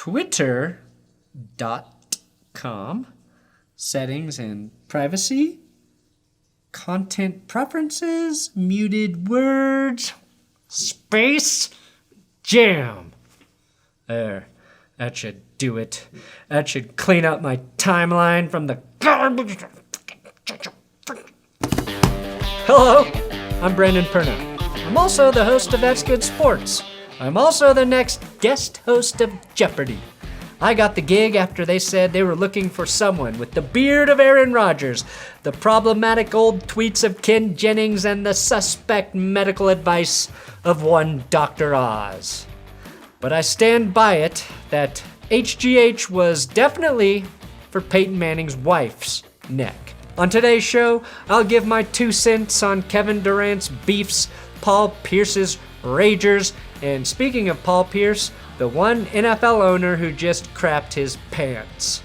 twitter.com, settings and privacy, content preferences, muted words, space, jam. There, that should do it. That should clean up my timeline from the garbage. Hello, I'm Brandon Perna. I'm also the host of That's Good Sports. I'm also the next guest host of Jeopardy! I got the gig after they said they were looking for someone with the beard of Aaron Rodgers, the problematic old tweets of Ken Jennings, and the suspect medical advice of one Dr. Oz. But I stand by it that HGH was definitely for Peyton Manning's wife's neck. On today's show, I'll give my 2 cents on Kevin Durant's beefs, Paul Pierce's ragers, and speaking of Paul Pierce, the one NFL owner who just crapped his pants.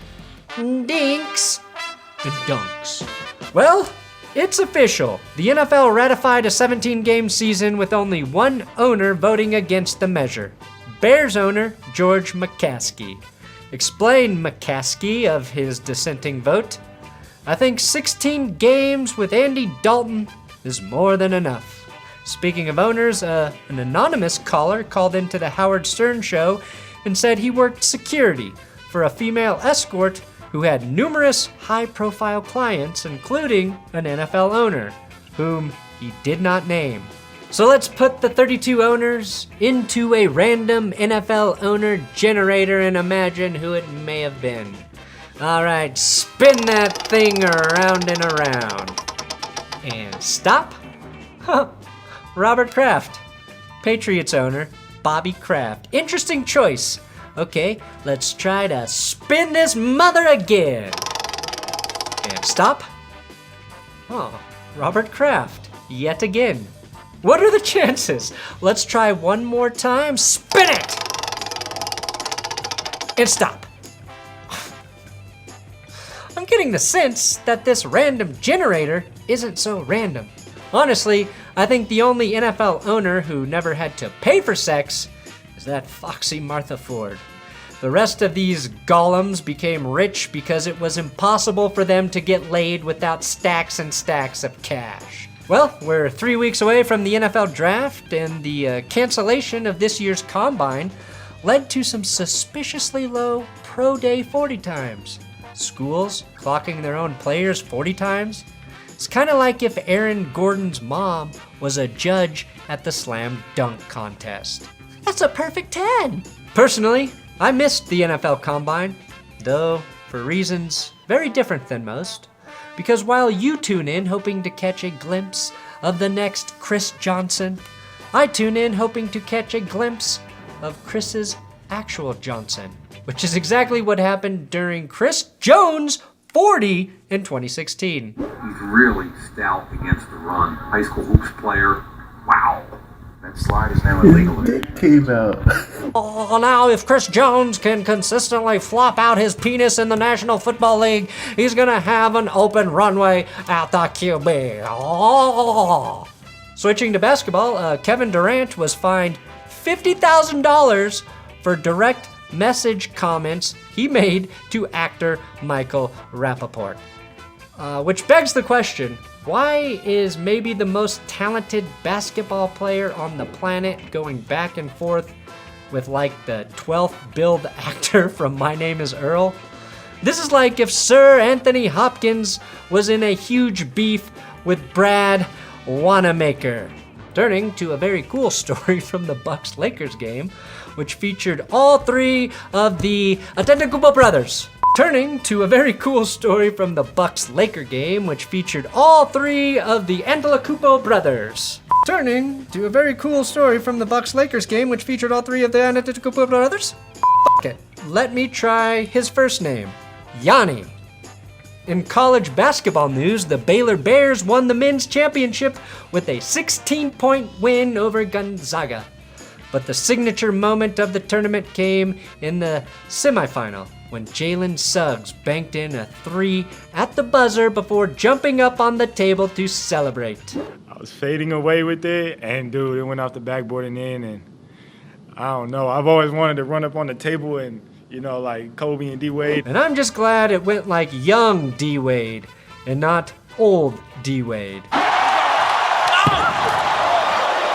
Dinks and Dunks. Well, it's official. The NFL ratified a 17-game season with only one owner voting against the measure. Bears owner George McCaskey. Explain McCaskey of his dissenting vote. I think 16 games with Andy Dalton is more than enough. Speaking of owners, an anonymous caller called into the Howard Stern show and said he worked security for a female escort who had numerous high-profile clients, including an NFL owner, whom he did not name. So let's put the 32 owners into a random NFL owner generator and imagine who it may have been. All right, spin that thing around and around. And stop. Robert Kraft. Patriots owner, Bobby Kraft. Interesting choice. Okay, let's try to spin this mother again. And stop. Oh, Robert Kraft, yet again. What are the chances? Let's try one more time. Spin it! And stop. I'm getting the sense that this random generator isn't so random. Honestly, I think the only NFL owner who never had to pay for sex is that foxy Martha Ford. The rest of these golems became rich because it was impossible for them to get laid without stacks and stacks of cash. Well, we're 3 weeks away from the NFL draft, and the cancellation of this year's combine led to some suspiciously low pro day 40 times. Schools clocking their own players 40 times. It's kind of like if Aaron Gordon's mom was a judge at the slam dunk contest. That's a perfect 10. Personally, I missed the NFL Combine, though for reasons very different than most. Because while you tune in hoping to catch a glimpse of the next Chris Johnson, I tune in hoping to catch a glimpse of Chris's actual Johnson, which is exactly what happened during Chris Jones' 40 in 2016. He's really stout against the run. High school hoops player. Wow. That slide is now illegal. It came out. Oh, now if Chris Jones can consistently flop out his penis in the National Football League, he's gonna have an open runway at the QB. Oh. Switching to basketball, Kevin Durant was fined $50,000 for direct message comments he made to actor Michael Rappaport. Which begs the question, why is maybe the most talented basketball player on the planet going back and forth with like the 12th billed actor from My Name is Earl? This is like if Sir Anthony Hopkins was in a huge beef with Brad Wanamaker. Turning to a very cool story from the Bucks-Lakers game, which featured all 3 of the Antetokounmpo brothers. Turning to a very cool story from the Bucks-Laker game, which featured all 3 of the Antetokounmpo brothers. Turning to a very cool story from the Bucks-Lakers game, which featured all 3 of the Antetokounmpo brothers. F*** it. Let me try his first name. Yanni. In college basketball news, the Baylor Bears won the men's championship with a 16-point win over Gonzaga. But the signature moment of the tournament came in the semifinal, when Jalen Suggs banked in a 3 at the buzzer before jumping up on the table to celebrate. I was fading away with it, and it went off the backboard and in, and I don't know. I've always wanted to run up on the table and, you know, like Kobe and D-Wade. And I'm just glad it went like young D-Wade and not old D-Wade.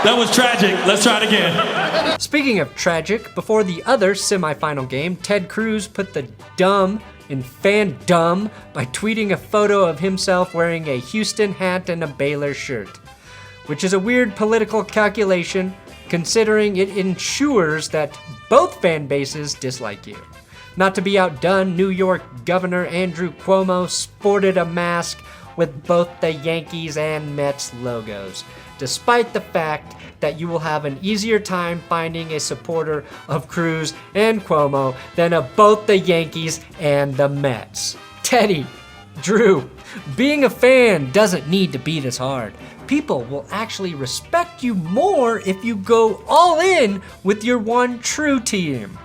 That was tragic. Let's try it again. Speaking of tragic, before the other semifinal game, Ted Cruz put the dumb in fandom by tweeting a photo of himself wearing a Houston hat and a Baylor shirt, which is a weird political calculation considering it ensures that both fan bases dislike you. Not to be outdone, New York Governor Andrew Cuomo sported a mask with both the Yankees and Mets logos, despite the fact that you will have an easier time finding a supporter of Cruz and Cuomo than of both the Yankees and the Mets. Teddy, Drew, being a fan doesn't need to be this hard. People will actually respect you more if you go all in with your one true team.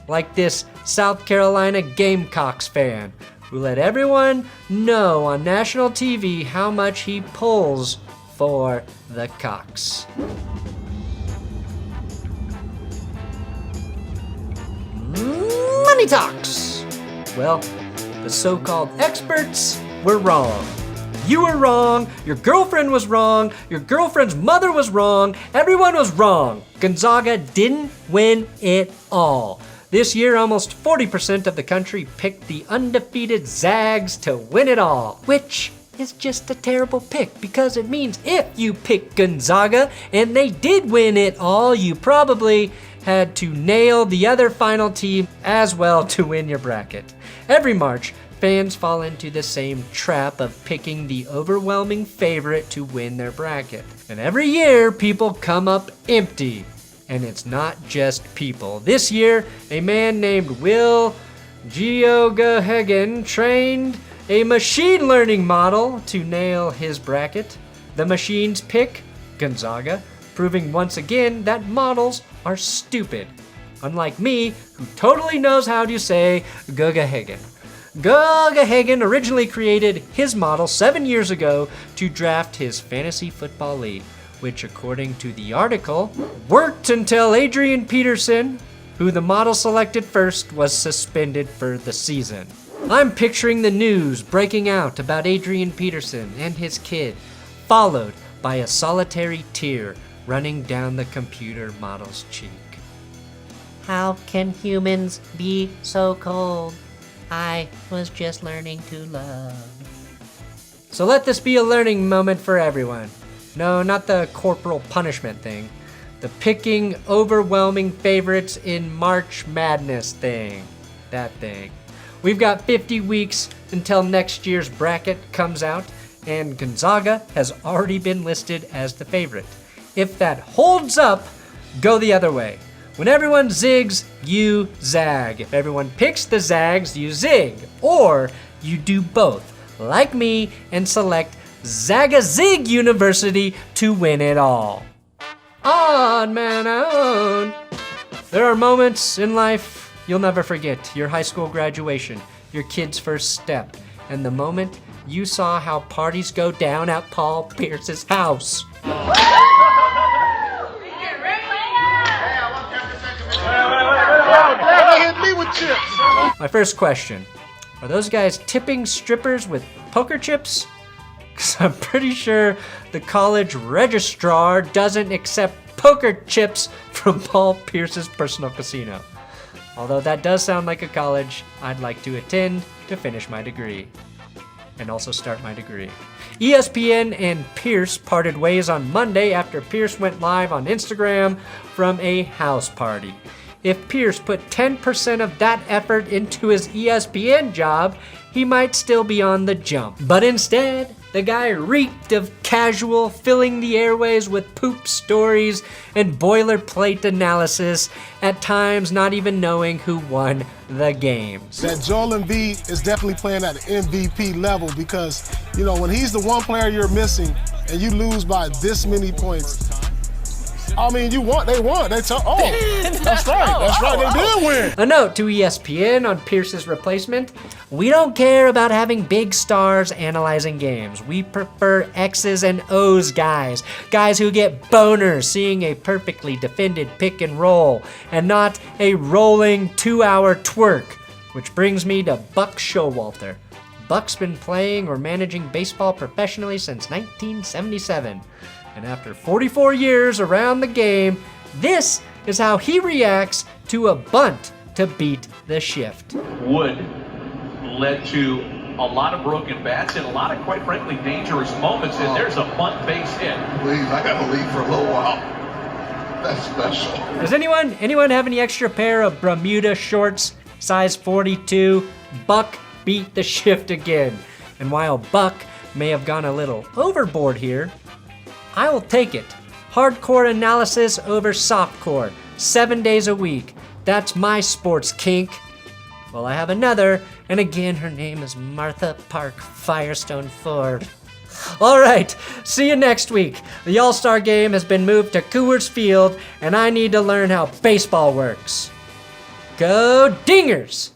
Like this South Carolina Gamecocks fan who let everyone know on national TV how much he pulls for the Cocks. Money talks. Well, the so-called experts were wrong. You were wrong, your girlfriend was wrong, your girlfriend's mother was wrong, everyone was wrong. Gonzaga didn't win it all. This year, almost 40% of the country picked the undefeated Zags to win it all, which is just a terrible pick because it means if you pick Gonzaga and they did win it all, you probably had to nail the other final team as well to win your bracket. Every March, fans fall into the same trap of picking the overwhelming favorite to win their bracket. And every year, people come up empty. And it's not just people. This year, a man named Will Geoghegan trained a machine learning model to nail his bracket. The machine's pick, Gonzaga, proving once again that models are stupid. Unlike me, who totally knows how to say Geoghegan. Geoghegan originally created his model 7 years ago to draft his fantasy football league, which according to the article, worked until Adrian Peterson, who the model selected first, was suspended for the season. I'm picturing the news breaking out about Adrian Peterson and his kid, followed by a solitary tear running down the computer model's cheek. How can humans be so cold? I was just learning to love. So let this be a learning moment for everyone. No, not the corporal punishment thing. The picking overwhelming favorites in March Madness thing. That thing. We've got 50 weeks until next year's bracket comes out, and Gonzaga has already been listed as the favorite. If that holds up, go the other way. When everyone zigs, you zag. If everyone picks the Zags, you zig. Or you do both, like me, and select Zagazig University to win it all. Odd man own. There are moments in life you'll never forget. Your high school graduation, your kid's first step, and the moment you saw how parties go down at Paul Pierce's house. My first question, are those guys tipping strippers with poker chips? Because I'm pretty sure the college registrar doesn't accept poker chips from Paul Pierce's personal casino. Although that does sound like a college I'd like to attend to finish my degree. And also start my degree. ESPN and Pierce parted ways on Monday after Pierce went live on Instagram from a house party. If Pierce put 10% of that effort into his ESPN job, he might still be on the jump. But instead, the guy reeked of casual, filling the airways with poop stories and boilerplate analysis, at times not even knowing who won the games. That Joel Embiid is definitely playing at an MVP level because, you know, when he's the one player you're missing and you lose by this many points, I mean, they won. That's right. That's right. They did win. A note to ESPN on Pierce's replacement. We don't care about having big stars analyzing games. We prefer X's and O's guys who get boners seeing a perfectly defended pick and roll and not a rolling 2-hour twerk. Which brings me to Buck Showalter. Buck's been playing or managing baseball professionally since 1977. And after 44 years around the game, this is how he reacts to a bunt to beat the shift. Wood led to a lot of broken bats and a lot of, quite frankly, dangerous moments. And there's a bunt base hit. Please, I gotta leave for a little while. That's special. Does anyone have any extra pair of Bermuda shorts, size 42? Buck beat the shift again. And while Buck may have gone a little overboard here, I will take it. Hardcore analysis over softcore, 7 days a week. That's my sports kink. Well, I have another, and again, her name is Martha Park Firestone Ford. All right, see you next week. The All-Star Game has been moved to Coors Field, and I need to learn how baseball works. Go Dingers!